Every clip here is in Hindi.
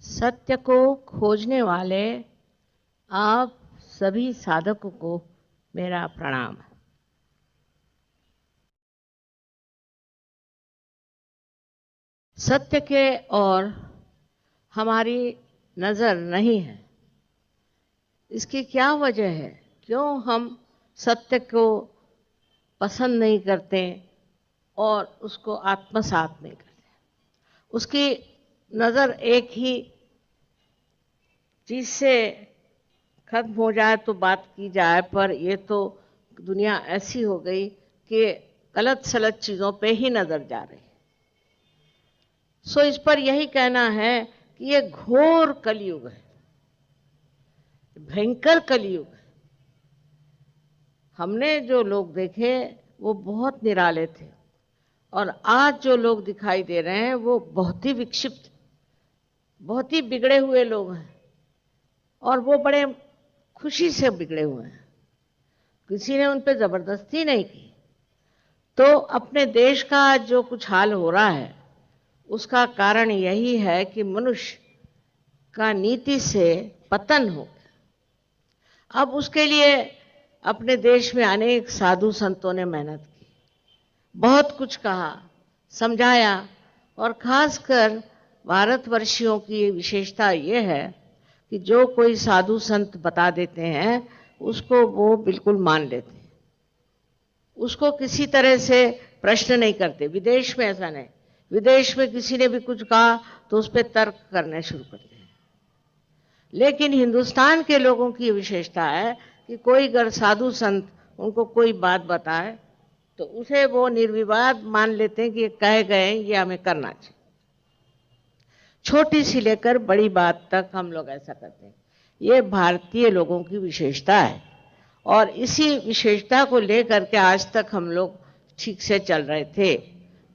सत्य को खोजने वाले आप सभी साधकों को मेरा प्रणाम। सत्य के और हमारी नज़र नहीं है। इसकी क्या वजह है? क्यों हम सत्य को पसंद नहीं करते और उसको आत्मसात नहीं करते? उसकी नज़र एक ही चीज़ से खत्म हो जाए तो बात की जाए, पर ये तो दुनिया ऐसी हो गई कि गलत सलत चीज़ों पे ही नज़र जा रही है। सो इस पर यही कहना है कि ये घोर कलयुग है, भयंकर कलयुग है। हमने जो लोग देखे वो बहुत निराले थे और आज जो लोग दिखाई दे रहे हैं वो बहुत ही विक्षिप्त, बहुत ही बिगड़े हुए लोग हैं और वो बड़े खुशी से बिगड़े हुए हैं। किसी ने उन पर जबरदस्ती नहीं की। तो अपने देश का जो कुछ हाल हो रहा है उसका कारण यही है कि मनुष्य का नीति से पतन हो गया। अब उसके लिए अपने देश में अनेक साधु संतों ने मेहनत की, बहुत कुछ कहा, समझाया, और खासकर भारतवर्षियों की विशेषता ये है कि जो कोई साधु संत बता देते हैं उसको वो बिल्कुल मान लेते हैं, उसको किसी तरह से प्रश्न नहीं करते। विदेश में ऐसा नहीं। विदेश में किसी ने भी कुछ कहा तो उस पर तर्क करने शुरू करते हैं। लेकिन हिंदुस्तान के लोगों की विशेषता है कि कोई अगर साधु संत उनको कोई बात बताए तो उसे वो निर्विवाद मान लेते हैं कि ये कह गए, ये हमें करना चाहिए। छोटी सी लेकर बड़ी बात तक हम लोग ऐसा करते हैं। ये भारतीय लोगों की विशेषता है और इसी विशेषता को लेकर के आज तक हम लोग ठीक से चल रहे थे।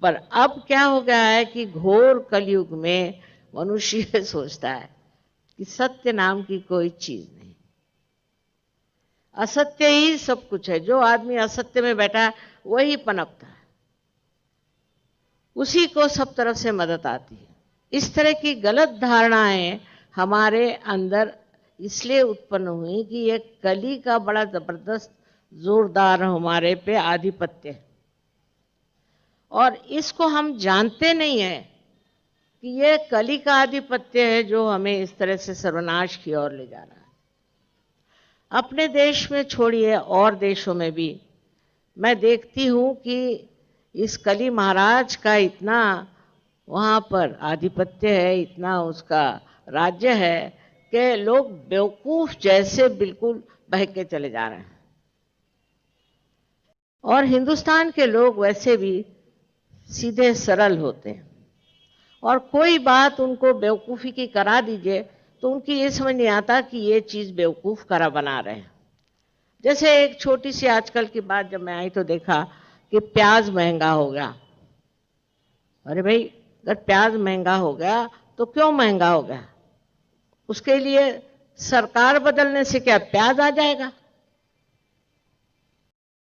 पर अब क्या हो गया है कि घोर कलयुग में मनुष्य सोचता है कि सत्य नाम की कोई चीज नहीं, असत्य ही सब कुछ है। जो आदमी असत्य में बैठा है वही पनपता है, उसी को सब तरफ से मदद आती है। इस तरह की गलत धारणाएं हमारे अंदर इसलिए उत्पन्न हुई कि ये कली का बड़ा जबरदस्त जोरदार हमारे पे आधिपत्य है और इसको हम जानते नहीं हैं कि ये कली का आधिपत्य है जो हमें इस तरह से सर्वनाश की ओर ले जा रहा है। अपने देश में छोड़िए, और देशों में भी मैं देखती हूँ कि इस कली महाराज का इतना वहाँ पर आधिपत्य है, इतना उसका राज्य है कि लोग बेवकूफ जैसे बिल्कुल बहके चले जा रहे हैं। और हिंदुस्तान के लोग वैसे भी सीधे सरल होते हैं और कोई बात उनको बेवकूफ़ी की करा दीजिए तो उनकी ये समझ नहीं आता कि ये चीज़ बेवकूफ़ करा बना रहे हैं। जैसे एक छोटी सी आजकल की बात, जब मैं आई तो देखा कि प्याज महंगा हो गया। अरे भाई, अगर प्याज महंगा हो गया तो क्यों महंगा हो गया? उसके लिए सरकार बदलने से क्या प्याज आ जाएगा?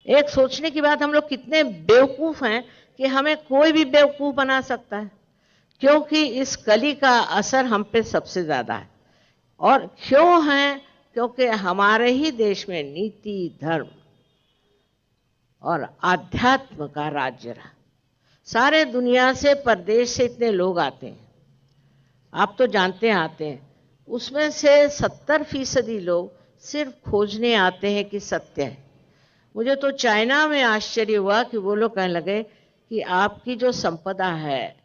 एक सोचने की बात, हम लोग कितने बेवकूफ हैं कि हमें कोई भी बेवकूफ बना सकता है, क्योंकि इस कली का असर हम पे सबसे ज्यादा है। और क्यों है? क्योंकि हमारे ही देश में नीति, धर्म और आध्यात्म का राज्य रहा। सारे दुनिया से, परदेश से इतने लोग आते हैं, आप तो जानते हैं आते हैं, उसमें से 70% लोग सिर्फ खोजने आते हैं कि सत्य है। मुझे तो चाइना में आश्चर्य हुआ कि वो लोग कहने लगे कि आपकी जो संपदा है,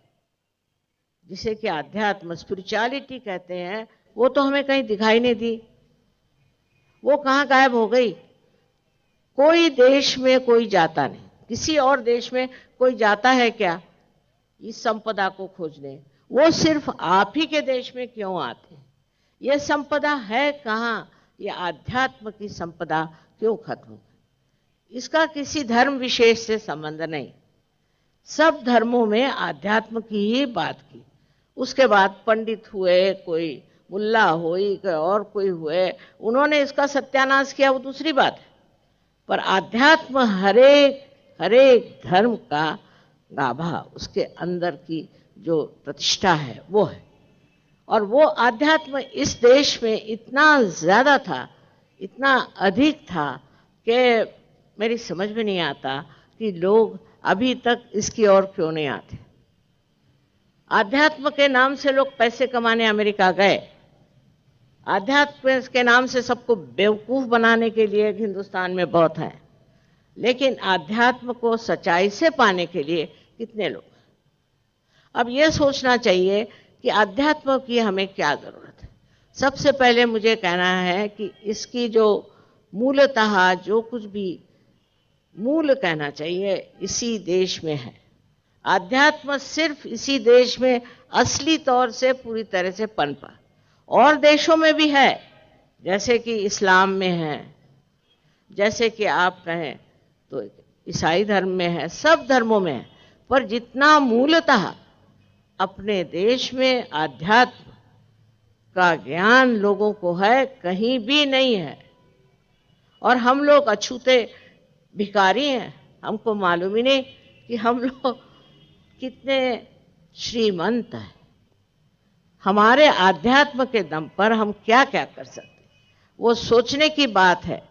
जिसे कि आध्यात्म, स्पिरिचुअलिटी कहते हैं, वो तो हमें कहीं दिखाई नहीं दी, वो कहाँ गायब हो गई? कोई देश में कोई जाता नहीं, किसी और देश में कोई जाता है क्या इस संपदा को खोजने? वो सिर्फ आप ही के देश में क्यों आते? ये संपदा है कहाँ? ये आध्यात्म की संपदा क्यों खत्म हो गई? इसका किसी धर्म विशेष से संबंध नहीं। सब धर्मों में आध्यात्म की ही बात की। उसके बाद पंडित हुए, कोई मुल्ला हुई, कोई और कोई हुए, उन्होंने इसका सत्यानाश किया, वो दूसरी बात है। पर आध्यात्म हरेक धर्म का गाभा, उसके अंदर की जो प्रतिष्ठा है वो है। और वो आध्यात्म इस देश में इतना ज़्यादा था, इतना अधिक था कि मेरी समझ में नहीं आता कि लोग अभी तक इसकी ओर क्यों नहीं आते। आध्यात्म के नाम से लोग पैसे कमाने अमेरिका गए, आध्यात्म के नाम से सबको बेवकूफ़ बनाने के लिए हिंदुस्तान में बहुत है, लेकिन आध्यात्म को सच्चाई से पाने के लिए कितने लोग। अब यह सोचना चाहिए कि आध्यात्म की हमें क्या ज़रूरत है। सबसे पहले मुझे कहना है कि इसकी जो मूलतः जो कुछ भी मूल कहना चाहिए इसी देश में है। आध्यात्म सिर्फ इसी देश में असली तौर से पूरी तरह से पनपा, और देशों में भी है, जैसे कि इस्लाम में है, जैसे कि आप कहें तो ईसाई धर्म में है, सब धर्मों में है, पर जितना मूलतः अपने देश में आध्यात्म का ज्ञान लोगों को है कहीं भी नहीं है। और हम लोग अछूते भिखारी हैं, हमको मालूम ही नहीं कि हम लोग कितने श्रीमंत हैं। हमारे आध्यात्म के दम पर हम क्या क्या कर सकते हैं, वो सोचने की बात है।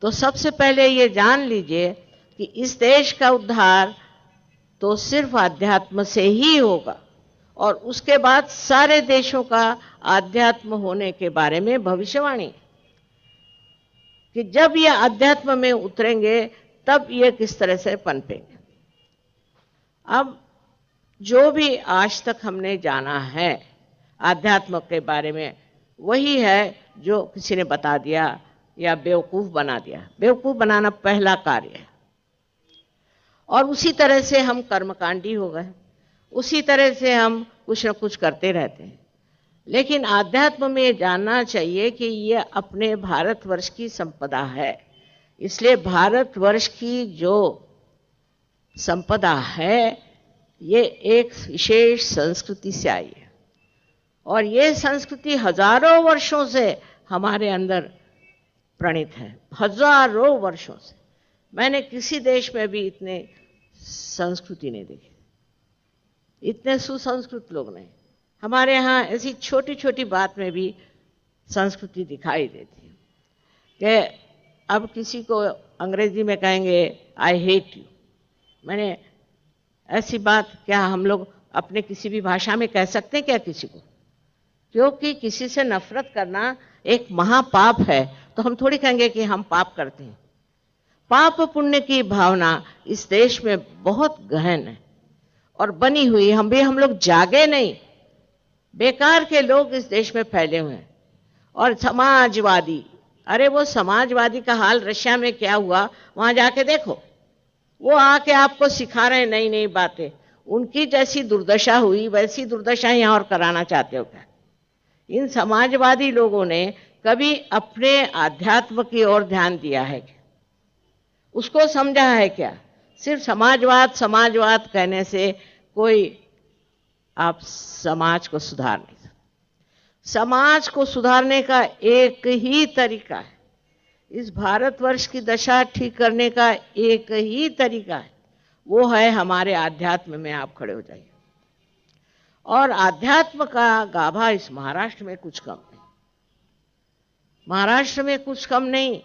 तो सबसे पहले ये जान लीजिए कि इस देश का उद्धार तो सिर्फ आध्यात्म से ही होगा, और उसके बाद सारे देशों का आध्यात्म होने के बारे में भविष्यवाणी कि जब ये आध्यात्म में उतरेंगे तब ये किस तरह से पनपेंगे। अब जो भी आज तक हमने जाना है आध्यात्म के बारे में, वही है जो किसी ने बता दिया या बेवकूफ़ बना दिया। बेवकूफ़ बनाना पहला कार्य है, और उसी तरह से हम कर्मकांडी हो गए, उसी तरह से हम कुछ न कुछ करते रहते हैं। लेकिन आध्यात्म में ये जानना चाहिए कि ये अपने भारतवर्ष की संपदा है, इसलिए भारतवर्ष की जो संपदा है ये एक विशेष संस्कृति से आई है, और ये संस्कृति हजारों वर्षों से हमारे अंदर प्रणीत है, हजारों वर्षों से। मैंने किसी देश में भी इतने संस्कृति नहीं देखी, इतने सुसंस्कृत लोग नहीं। हमारे यहाँ ऐसी छोटी छोटी बात में भी संस्कृति दिखाई देती है कि अब किसी को अंग्रेजी में कहेंगे आई हेट यू। मैंने ऐसी बात क्या हम लोग अपने किसी भी भाषा में कह सकते हैं क्या किसी को? क्योंकि किसी से नफरत करना एक महापाप है, तो हम थोड़ी कहेंगे कि हम पाप करते हैं। पाप पुण्य की भावना इस देश में बहुत गहन है और बनी हुई। हम लोग जागे नहीं, बेकार के लोग इस देश में फैले हुए हैं। और समाजवादी, अरे वो समाजवादी का हाल रशिया में क्या हुआ वहां जाके देखो। वो आके आपको सिखा रहे हैं नई नई बातें। उनकी जैसी दुर्दशा हुई वैसी दुर्दशा यहाँ और कराना चाहते हो क्या? इन समाजवादी लोगों ने कभी अपने आध्यात्म की ओर ध्यान दिया है क्या? उसको समझा है क्या? सिर्फ समाजवाद समाजवाद कहने से कोई आप समाज को सुधार नहीं सकते। समाज को सुधारने का एक ही तरीका है, इस भारतवर्ष की दशा ठीक करने का एक ही तरीका है, वो है हमारे आध्यात्म में आप खड़े हो जाइए। और आध्यात्म का गाभा इस महाराष्ट्र में कुछ कम नहीं, महाराष्ट्र में कुछ कम नहीं।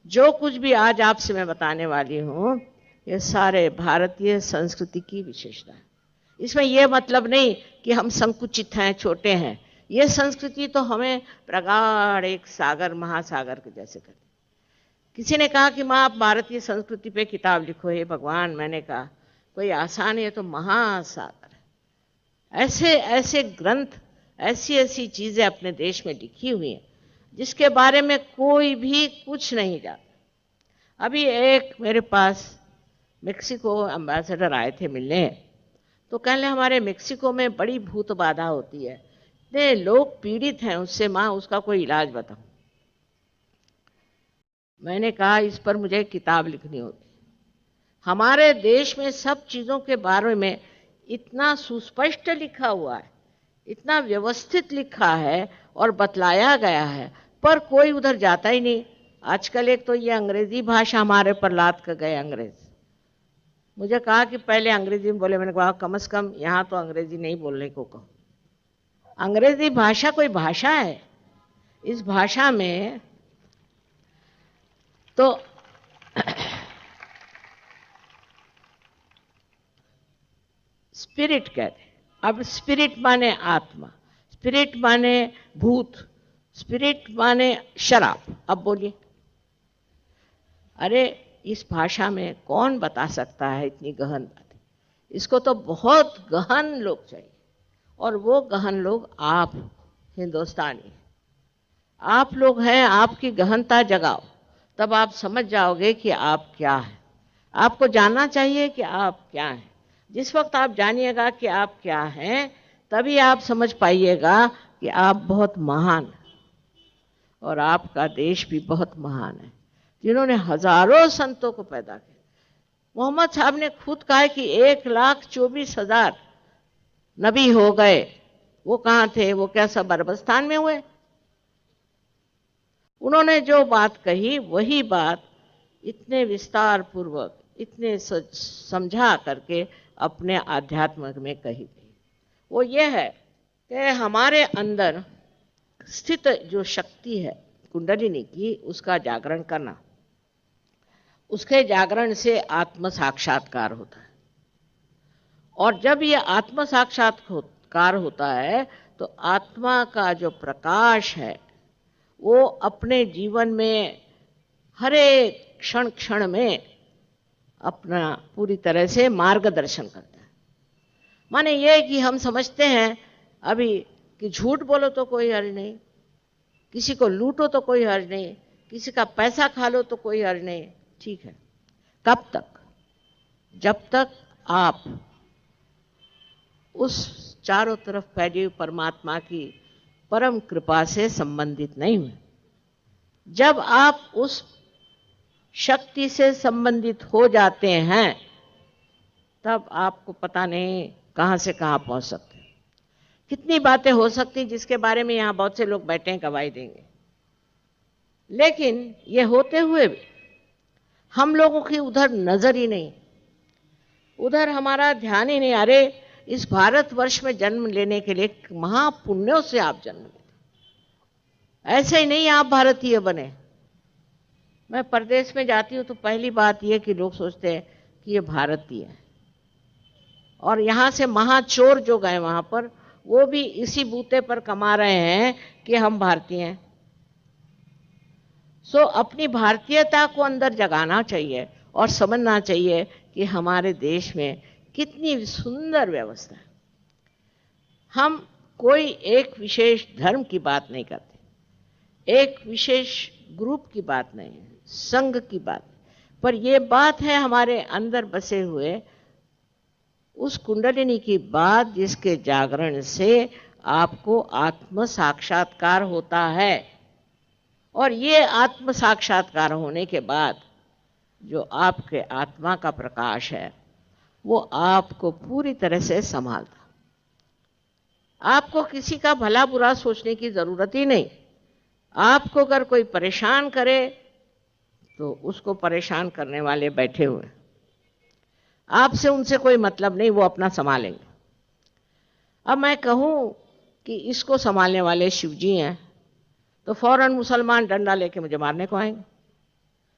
जो कुछ भी आज आपसे मैं बताने वाली हूँ ये सारे भारतीय संस्कृति की विशेषता है। इसमें यह मतलब नहीं कि हम संकुचित हैं, छोटे हैं। ये संस्कृति तो हमें प्रगाढ़ एक सागर महासागर के जैसे करती। किसी ने कहा कि माँ आप भारतीय संस्कृति पे किताब लिखो। हे भगवान, मैंने कहा कोई आसान है, तो महासागर है। ऐसे ऐसे ग्रंथ, ऐसी ऐसी चीजें अपने देश में लिखी हुई हैं जिसके बारे में कोई भी कुछ नहीं जानता। अभी एक मेरे पास मेक्सिको एम्बेसडर आए थे मिलने, तो कहने हमारे मेक्सिको में बड़ी भूत बाधा होती है, इतने लोग पीड़ित हैं उससे, माँ उसका कोई इलाज बताओ। मैंने कहा इस पर मुझे किताब लिखनी होगी। हमारे देश में सब चीज़ों के बारे में इतना सुस्पष्ट लिखा हुआ है, इतना व्यवस्थित लिखा है और बतलाया गया है, पर कोई उधर जाता ही नहीं। आजकल एक तो ये अंग्रेजी भाषा हमारे पर लाद कर गए अंग्रेज। मुझे कहा कि पहले अंग्रेजी में बोले, मैंने कहा कम से कम यहाँ तो अंग्रेजी नहीं बोलने को कहो। अंग्रेजी भाषा कोई भाषा है? इस भाषा में तो स्पिरिट कहते हैं। अब स्पिरिट माने आत्मा, स्पिरिट माने भूत, स्पिरिट माने शराब। अब बोलिए, अरे इस भाषा में कौन बता सकता है इतनी गहन बातें? इसको तो बहुत गहन लोग चाहिए, और वो गहन लोग आप हिंदुस्तानी, आप लोग हैं। आपकी गहनता जगाओ, तब आप समझ जाओगे कि आप क्या हैं। आपको जानना चाहिए कि आप क्या हैं। जिस वक्त आप जानिएगा कि आप क्या हैं, तभी आप समझ पाइएगा कि आप बहुत महान हैं, और आपका देश भी बहुत महान है, जिन्होंने हजारों संतों को पैदा किया। मोहम्मद साहब ने खुद कहा कि 1,24,000 नबी हो गए। वो कहाँ थे? वो क्या सब अरबस्तान में हुए? उन्होंने जो बात कही वही बात इतने विस्तार पूर्वक, इतने समझा करके अपने आध्यात्म में कही गई। वो ये है कि हमारे अंदर स्थित जो शक्ति है कुंडलिनी की, उसका जागरण करना। उसके जागरण से आत्म साक्षात्कार होता है, और जब ये आत्म साक्षात्कार होता है तो आत्मा का जो प्रकाश है वो अपने जीवन में हर एक क्षण क्षण में अपना पूरी तरह से मार्गदर्शन करता है। माने ये कि हम समझते हैं अभी कि झूठ बोलो तो कोई हर्ज नहीं, किसी को लूटो तो कोई हर्ज नहीं, किसी का पैसा खा लो तो कोई हर्ज नहीं। ठीक है, कब तक? जब तक आप उस चारों तरफ फैली हुई परमात्मा की परम कृपा से संबंधित नहीं हुए। जब आप उस शक्ति से संबंधित हो जाते हैं, तब आपको पता नहीं कहां से कहां पहुंच सकते। कितनी बातें हो सकती जिसके बारे में यहां बहुत से लोग बैठे हैं, गवाही देंगे, लेकिन ये होते हुए भी हम लोगों की उधर नजर ही नहीं, उधर हमारा ध्यान ही नहीं। अरे इस भारतवर्ष में जन्म लेने के लिए महापुण्यों से आप जन्म लेते, ऐसे ही नहीं आप भारतीय बने। मैं परदेश में जाती हूँ तो पहली बात यह कि लोग सोचते हैं कि ये भारतीय है, और यहाँ से महाचोर जो गए वहाँ पर, वो भी इसी बूते पर कमा रहे हैं कि हम भारतीय हैं। सो अपनी भारतीयता को अंदर जगाना चाहिए और समझना चाहिए कि हमारे देश में कितनी सुंदर व्यवस्था है। हम कोई एक विशेष धर्म की बात नहीं करते, एक विशेष ग्रुप की बात नहीं है, संघ की बात, पर यह बात है हमारे अंदर बसे हुए उस कुंडलिनी की बात, जिसके जागरण से आपको आत्म साक्षात्कार होता है। और ये आत्म साक्षात्कार होने के बाद जो आपके आत्मा का प्रकाश है वो आपको पूरी तरह से संभालता। आपको किसी का भला बुरा सोचने की जरूरत ही नहीं। आपको अगर कोई परेशान करे तो उसको परेशान करने वाले बैठे हुए, आपसे उनसे कोई मतलब नहीं, वो अपना संभालेंगे। अब मैं कहूं कि इसको संभालने वाले शिव जी हैं तो फौरन मुसलमान डंडा लेके मुझे मारने को आएंगे,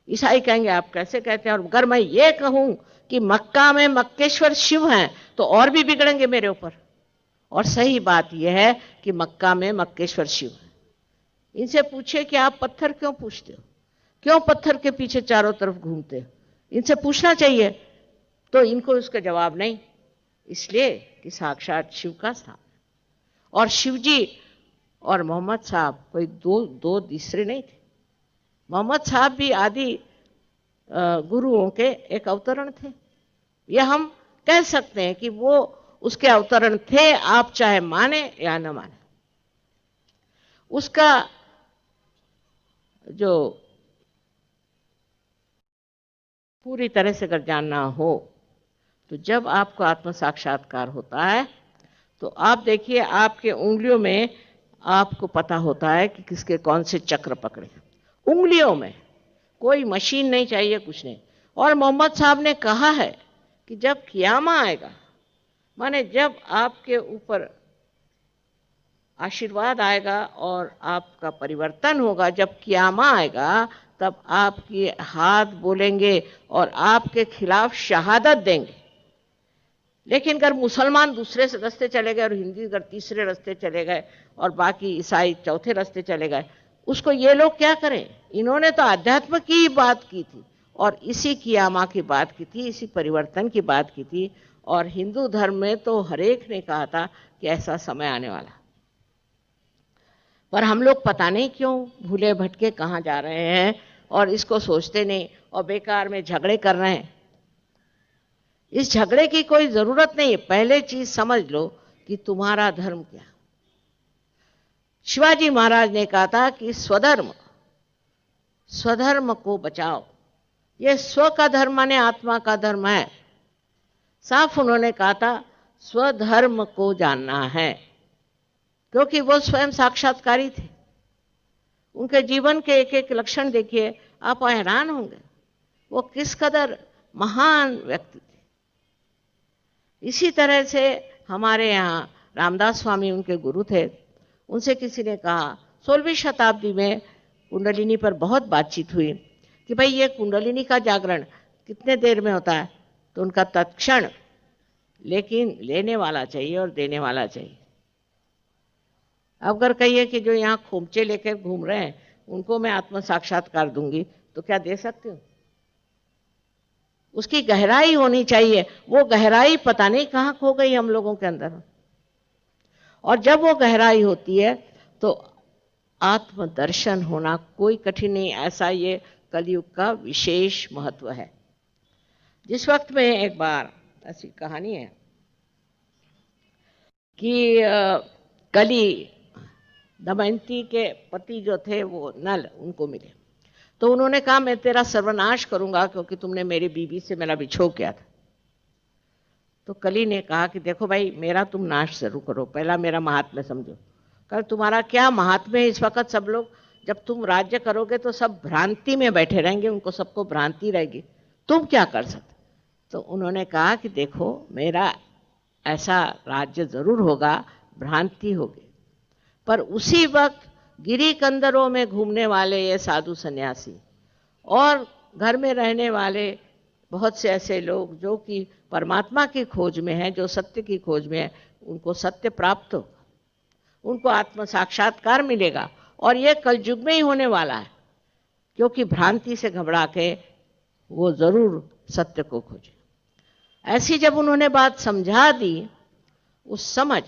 ईसाई कहेंगे आप कैसे कहते हैं। और अगर मैं ये कहूं कि मक्का में मक्केश्वर शिव हैं तो और भी बिगड़ेंगे मेरे ऊपर। और सही बात यह है कि मक्का में मक्केश्वर शिव हैं। इनसे पूछे कि आप पत्थर क्यों पूछते हो, क्यों पत्थर के पीछे चारों तरफ घूमते हो, इनसे पूछना चाहिए। तो इनको उसका जवाब नहीं, इसलिए कि साक्षात शिव का स्थान। और शिव जी और मोहम्मद साहब कोई दो तीसरे नहीं थे। मोहम्मद साहब भी आदि गुरुओं के एक अवतरण थे। यह हम कह सकते हैं कि वो उसके अवतरण थे, आप चाहे माने या न माने। उसका जो पूरी तरह से अगर जानना हो तो जब आपको आत्म साक्षात्कार होता है तो आप देखिए आपके उंगलियों में आपको पता होता है कि किसके कौन से चक्र पकड़े। उंगलियों में कोई मशीन नहीं चाहिए, कुछ नहीं। और मोहम्मद साहब ने कहा है कि जब क़यामा आएगा, माने जब आपके ऊपर आशीर्वाद आएगा और आपका परिवर्तन होगा। जब क़यामा आएगा तब आपके हाथ बोलेंगे और आपके खिलाफ शहादत देंगे। लेकिन अगर मुसलमान दूसरे रास्ते चले गए और हिंदू अगर तीसरे रास्ते चले गए और बाकी ईसाई चौथे रास्ते चले गए, उसको ये लोग क्या करें? इन्होंने तो अध्यात्म की बात की थी और इसी क़यामा की बात की थी, इसी परिवर्तन की बात की थी। और हिंदू धर्म में तो हरेक ने कहा था कि ऐसा समय आने वाला। पर हम लोग पता नहीं क्यों भूले भटके कहाँ जा रहे हैं और इसको सोचते नहीं और बेकार में झगड़े कर रहे हैं। इस झगड़े की कोई जरूरत नहीं है। पहले चीज समझ लो कि तुम्हारा धर्म क्या। शिवाजी महाराज ने कहा था कि स्वधर्म, स्वधर्म को बचाओ। ये स्व का धर्म माने आत्मा का धर्म है। साफ उन्होंने कहा था स्वधर्म को जानना है, क्योंकि वो स्वयं साक्षात्कारी थे। उनके जीवन के एक एक लक्षण देखिए, आप हैरान होंगे वो किस कदर महान व्यक्ति थे। इसी तरह से हमारे यहाँ रामदास स्वामी उनके गुरु थे। उनसे किसी ने कहा, 16वीं शताब्दी में कुंडलिनी पर बहुत बातचीत हुई कि भाई ये कुंडलिनी का जागरण कितने देर में होता है? तो उनका तत्क्षण, लेकिन लेने वाला चाहिए और देने वाला चाहिए। अब अगर कहिए कि जो यहाँ खोमचे लेकर घूम रहे हैं उनको मैं आत्म साक्षात्कार दूंगी, तो क्या दे सकती हूँ? उसकी गहराई होनी चाहिए। वो गहराई पता नहीं कहाँ खो गई हम लोगों के अंदर। और जब वो गहराई होती है तो आत्मदर्शन होना कोई कठिन नहीं। ऐसा ये कलयुग का विशेष महत्व है। जिस वक्त में एक बार ऐसी कहानी है कि कली दमयंती के पति जो थे वो नल उनको मिले, तो उन्होंने कहा मैं तेरा सर्वनाश करूंगा क्योंकि तुमने मेरी बीवी से मेरा बिछो किया था। तो कली ने कहा कि देखो भाई, मेरा तुम नाश जरूर करो, पहला मेरा महात्म्य समझो। कल तुम्हारा क्या महात्म्य है? इस वक्त सब लोग, जब तुम राज्य करोगे तो सब भ्रांति में बैठे रहेंगे, उनको सबको भ्रांति रहेगी, तुम क्या कर सकते? तो उन्होंने कहा कि देखो, मेरा ऐसा राज्य जरूर होगा, भ्रांति होगी, पर उसी वक्त गिरी कंदरों में घूमने वाले ये साधु सन्यासी और घर में रहने वाले बहुत से ऐसे लोग जो कि परमात्मा की खोज में हैं, जो सत्य की खोज में हैं, उनको सत्य प्राप्त होगा, उनको आत्म साक्षात्कार मिलेगा। और ये कलयुग में ही होने वाला है, क्योंकि भ्रांति से घबरा के वो जरूर सत्य को खोजे। ऐसी जब उन्होंने बात समझा दी, उस समझ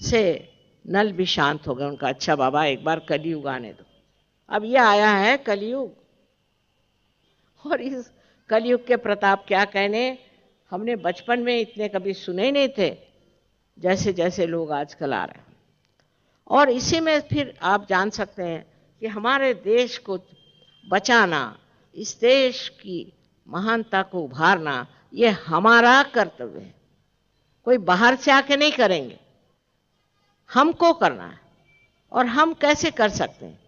से नल भी शांत हो गए। उनका अच्छा बाबा एक बार कलयुग आने दो। अब ये आया है कलयुग, और इस कलयुग के प्रताप क्या कहने, हमने बचपन में इतने कभी सुने ही नहीं थे जैसे जैसे लोग आजकल आ रहे हैं। और इसी में फिर आप जान सकते हैं कि हमारे देश को बचाना, इस देश की महानता को उभारना, ये हमारा कर्तव्य है। कोई बाहर से आके नहीं करेंगे, हमको करना है। और हम कैसे कर सकते हैं?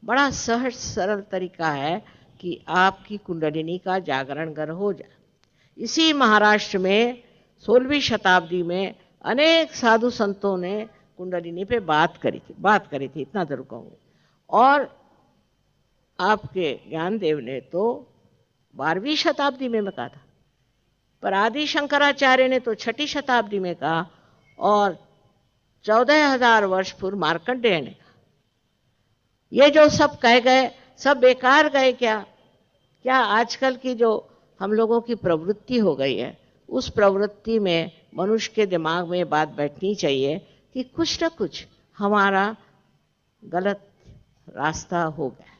बड़ा सहज सरल तरीका है कि आपकी कुंडलिनी का जागरण घर हो जाए। इसी महाराष्ट्र में 16वीं शताब्दी में अनेक साधु संतों ने कुंडलिनी पे बात करी थी, इतना जरूर कहूँगी। और आपके ज्ञानदेव ने तो 12वीं शताब्दी में कहा था, पर आदि शंकराचार्य ने तो 6ठी शताब्दी में कहा, और 14,000 वर्ष पूर्व मार्कंडेय ने कहा। ये जो सब कह गए सब बेकार गए क्या? क्या आजकल की जो हम लोगों की प्रवृत्ति हो गई है, उस प्रवृत्ति में मनुष्य के दिमाग में बात बैठनी चाहिए कि कुछ न कुछ हमारा गलत रास्ता हो गया।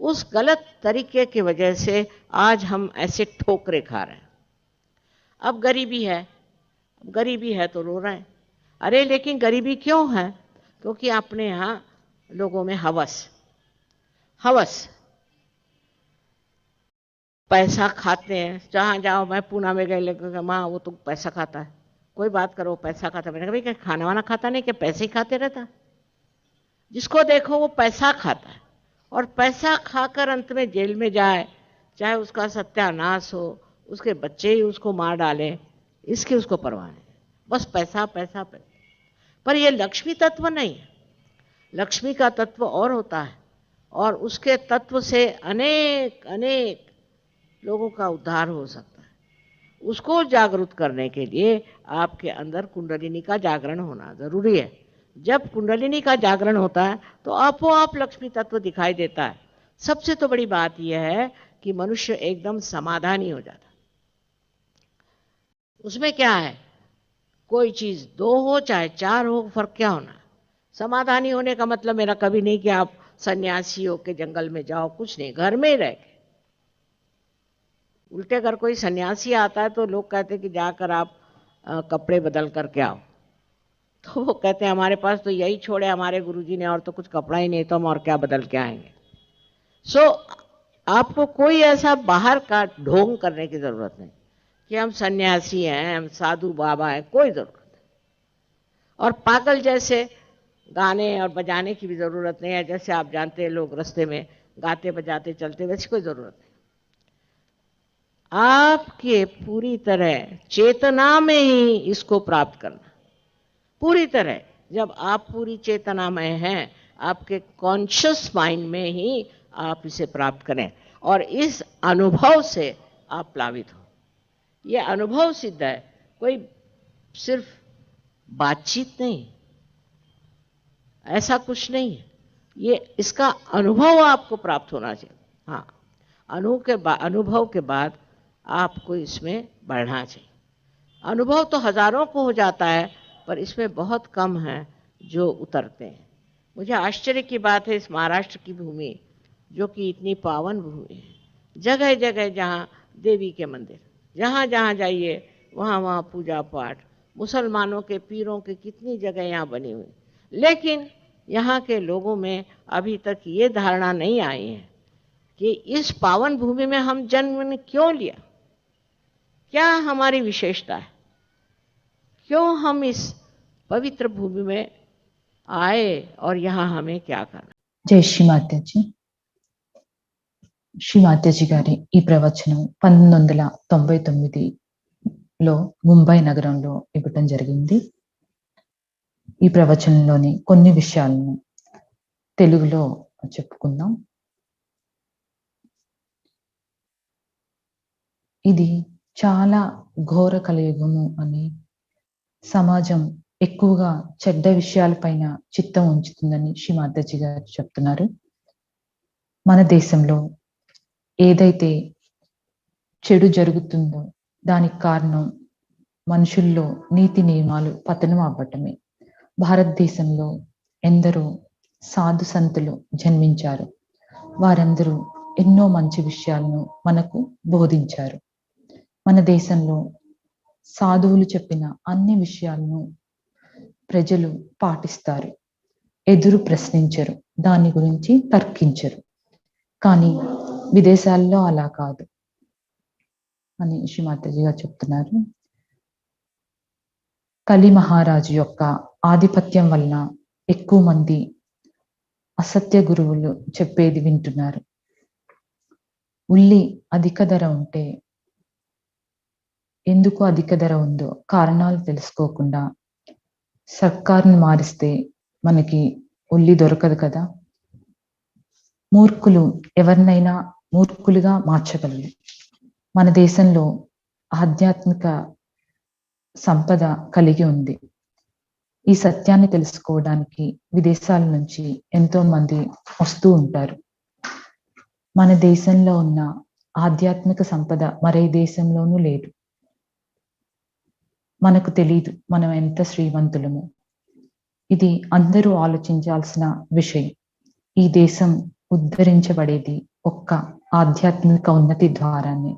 उस गलत तरीके की वजह से आज हम ऐसे ठोकरे खा रहे हैं। अब गरीबी है तो रो रहे हैं। अरे लेकिन गरीबी क्यों है? क्योंकि अपने यहाँ लोगों में हवस पैसा खाते हैं। जहाँ जाओ, मैं पूना में गए, लेकर माँ वो तो पैसा खाता है, कोई बात करो पैसा खाता है। मैंने कहा भाई क्या खाना वाना खाता नहीं, क्या पैसे ही खाते रहता? जिसको देखो वो पैसा खाता है, और पैसा खाकर अंत में जेल में जाए, चाहे उसका सत्यानाश हो, उसके बच्चे ही उसको मार डालें, इसकी उसको परवाह नहीं। बस पैसा पैसा पैसा। पर ये लक्ष्मी तत्व नहीं है। लक्ष्मी का तत्व और होता है, और उसके तत्व से अनेक अनेक लोगों का उद्धार हो सकता है। उसको जागृत करने के लिए आपके अंदर कुंडलिनी का जागरण होना जरूरी है। जब कुंडलिनी का जागरण होता है तो आपो आप लक्ष्मी तत्व दिखाई देता है। सबसे तो बड़ी बात यह है कि मनुष्य एकदम समाधानी हो जाता है। उसमें क्या है, कोई चीज 2 हो चाहे 4 हो, फर्क क्या होना। समाधानी होने का मतलब मेरा कभी नहीं कि आप सन्यासी हो के जंगल में जाओ, कुछ नहीं, घर में ही रह के। उल्टे अगर कोई सन्यासी आता है तो लोग कहते हैं कि जाकर आप कपड़े बदल करके आओ, तो वो कहते हैं हमारे पास तो यही छोड़े हमारे गुरुजी ने, और तो कुछ कपड़ा ही नहीं, तो हम और क्या बदल के आएंगे। आपको कोई ऐसा बाहर का ढोंग करने की जरूरत नहीं कि हम सन्यासी हैं, हम साधु बाबा हैं, कोई जरूरत नहीं। और पागल जैसे गाने और बजाने की भी जरूरत नहीं है। जैसे आप जानते हैं लोग रास्ते में गाते बजाते चलते, वैसी कोई जरूरत नहीं। आपके पूरी तरह चेतना में ही इसको प्राप्त करना, पूरी तरह। जब आप पूरी चेतना में हैं, आपके कॉन्शियस माइंड में ही आप इसे प्राप्त करें, और इस अनुभव से आप प्लावित हो। यह अनुभव सिद्ध है, कोई सिर्फ बातचीत नहीं, ऐसा कुछ नहीं है। ये इसका अनुभव आपको प्राप्त होना चाहिए। हाँ, अनुभव के बाद आपको इसमें बढ़ना चाहिए। अनुभव तो हजारों को हो जाता है, पर इसमें बहुत कम है जो उतरते हैं। मुझे आश्चर्य की बात है, इस महाराष्ट्र की भूमि जो कि इतनी पावन भूमि है, जगह जगह जहाँ देवी के मंदिर, जहाँ जहाँ जाइए वहाँ वहाँ पूजा पाठ, मुसलमानों के पीरों के कितनी जगह यहाँ बनी हुई, लेकिन यहाँ के लोगों में अभी तक ये धारणा नहीं आई है कि इस पावन भूमि में हम जन्म क्यों लिया, क्या हमारी विशेषता है, क्यों हम इस पवित्र भूमि में आए और यहाँ हमें क्या करना। जय श्री माताजी। శ్రీ మాతాజీ గారి ఈ ప్రవచనం 1999లో ముంబై నగరంలో ఇవ్వటం జరిగింది. ఈ ప్రవచనంలోని కొన్ని విషయాలను తెలుగులో చెప్పుకుందాం. ఇది చాలా ఘోర కలియుగము అని, సమాజం ఎక్కువగా చెడ్డ విషయాలపైన చిత్తం ఉంచుతుందని శ్రీ మాతాజీ గారు చెప్తున్నారు. మన దేశంలో ఏదైతే చెడు జరుగుతుందో దానికి కారణం మనుషుల్లో నీతి నియమాలు పతనం అవ్వటమే. భారతదేశంలో ఎందరో సాధు సంతులు జన్మించారు. వారందరూ ఎన్నో మంచి విషయాలను మనకు బోధించారు. మన దేశంలో సాధువులు చెప్పిన అన్ని విషయాలను ప్రజలు పాటిస్తారు, ఎదురు ప్రశ్నించరు, దాని గురించి తర్కించరు. కానీ విదేశాల్లో అలా కాదు అని శ్రీ మాతాజీ గారు చెప్తున్నారు. కలి మహారాజు యొక్క ఆధిపత్యం వలన ఎక్కువ మంది అసత్య గురువులు చెప్పేది వింటున్నారు. ఉల్లి అధిక ధర ఉంటే ఎందుకు అధిక ధర ఉందో కారణాలు తెలుసుకోకుండా సర్కారుని మారిస్తే మనకి ఉల్లి దొరకదు కదా. మూర్ఖులు ఎవరినైనా మూర్ఖులుగా మార్చగలరు. మన దేశంలో ఆధ్యాత్మిక సంపద కలిగి ఉంది. ఈ సత్యాన్ని తెలుసుకోవడానికి విదేశాల నుంచి ఎంతో మంది వస్తూ ఉంటారు. మన దేశంలో ఉన్న ఆధ్యాత్మిక సంపద మరే దేశంలోనూ లేదు. మనకు తెలీదు మనం ఎంత శ్రీమంతులము. ఇది అందరూ ఆలోచించాల్సిన విషయం. ఈ దేశం ఉద్ధరించబడేది ఒక్క ఆధ్యాత్మిక ఉన్నతి ద్వారానే.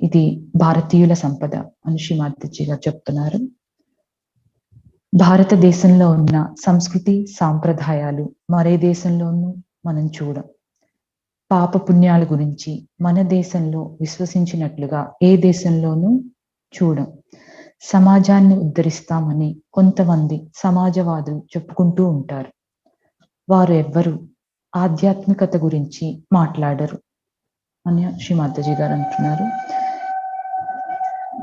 ఇది భారతీయుల సంపద అని శ్రీ మాతాజీ గారు చెప్తున్నారు. భారతదేశంలో ఉన్న సంస్కృతి సాంప్రదాయాలు మరే దేశంలోనూ మనం చూడం. పాప పుణ్యాల గురించి మన దేశంలో విశ్వసించినట్లుగా ఏ దేశంలోనూ చూడం. సమాజాన్ని ఉద్ధరిస్తామని కొంతమంది సమాజవాదులు చెప్పుకుంటూ ఉంటారు. వారు ఎవ్వరూ ఆధ్యాత్మికత గురించి మాట్లాడరు అని శ్రీ మాతాజీ గారు అంటున్నారు.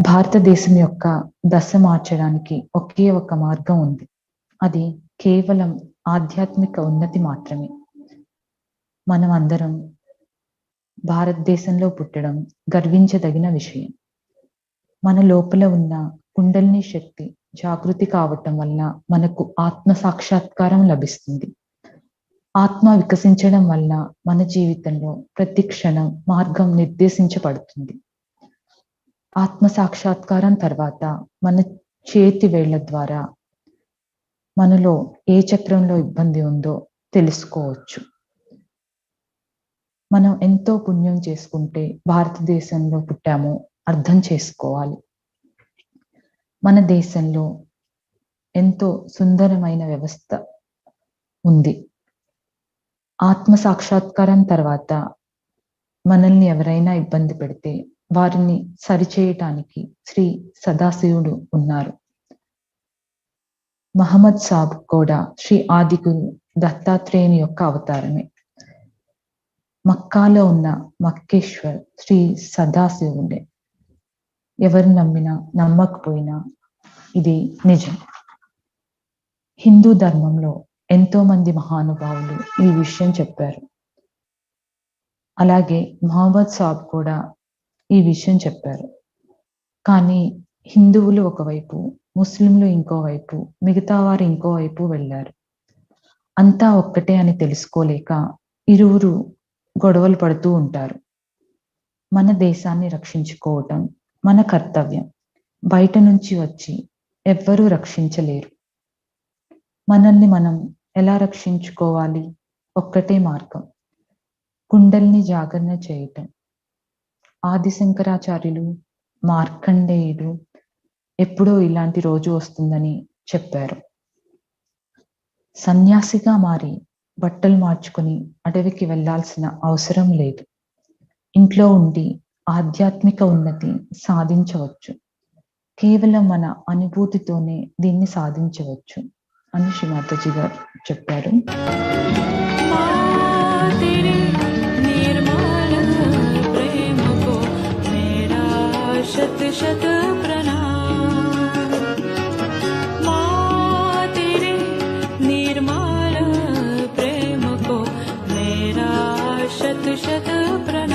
భారతదేశం యొక్క దశ మార్చడానికి ఒకే ఒక మార్గం ఉంది. అది కేవలం ఆధ్యాత్మిక ఉన్నతి మాత్రమే. మనం అందరం భారతదేశంలో పుట్టడం గర్వించదగిన విషయం. మన లోపల ఉన్న కుండలిని శక్తి జాగృతి కావటం వల్ల మనకు ఆత్మ సాక్షాత్కారం లభిస్తుంది. ఆత్మ వికసించడం వల్ల మన జీవితంలో ప్రతి క్షణం మార్గం నిర్దేశించబడుతుంది. ఆత్మ సాక్షాత్కారం తర్వాత మన చేతి వేళ్ల ద్వారా మనలో ఏ చక్రంలో ఇబ్బంది ఉందో తెలుసుకోవచ్చు. మనం ఎంతో పుణ్యం చేసుకుంటే భారతదేశంలో పుట్టామో అర్థం చేసుకోవాలి. మన దేశంలో ఎంతో సుందరమైన వ్యవస్థ ఉంది. ఆత్మ సాక్షాత్కారం తర్వాత మనల్ని ఎవరైనా ఇబ్బంది పెడితే వారిని సరిచేయటానికి శ్రీ సదాశివుడు ఉన్నారు. మహమ్మద్ సాబ్ కూడా శ్రీ ఆదిగురు దత్తాత్రేయుని యొక్క అవతారమే. మక్కాలో ఉన్న మక్కేశ్వర్ శ్రీ సదాశివుడే. ఎవరు నమ్మినా నమ్మకపోయినా ఇది నిజం. హిందూ ధర్మంలో ఎంతో మంది మహానుభావులు ఈ విషయం చెప్పారు. అలాగే మహమ్మద్ సాబ్ కూడా ఈ విషయం చెప్పారు. కానీ హిందువులు ఒకవైపు, ముస్లింలు ఇంకోవైపు, మిగతా వారు ఇంకోవైపు వెళ్ళారు. అంతా ఒక్కటే అని తెలుసుకోలేక ఇరువురు గొడవలు పడుతూ ఉంటారు. మన దేశాన్ని రక్షించుకోవటం మన కర్తవ్యం. బయట నుంచి వచ్చి ఎవ్వరూ రక్షించలేరు. మనల్ని మనం ఎలా రక్షించుకోవాలి? ఒక్కటే మార్గం, కుండల్ని జాగరణ చేయటం. ఆదిశంకరాచార్యులు, మార్కండేయుడు ఎప్పుడో ఇలాంటి రోజు వస్తుందని చెప్పారు. సన్యాసిగా మారి బట్టలు మార్చుకొని అడవికి వెళ్లాల్సిన అవసరం లేదు. ఇంట్లో ఉండి ఆధ్యాత్మిక ఉన్నతి సాధించవచ్చు. కేవలం మన అనుభూతితోనే దీన్ని సాధించవచ్చు అని శ్రీ మాతాజీ గారు చెప్పారు. शत शत प्रणाम।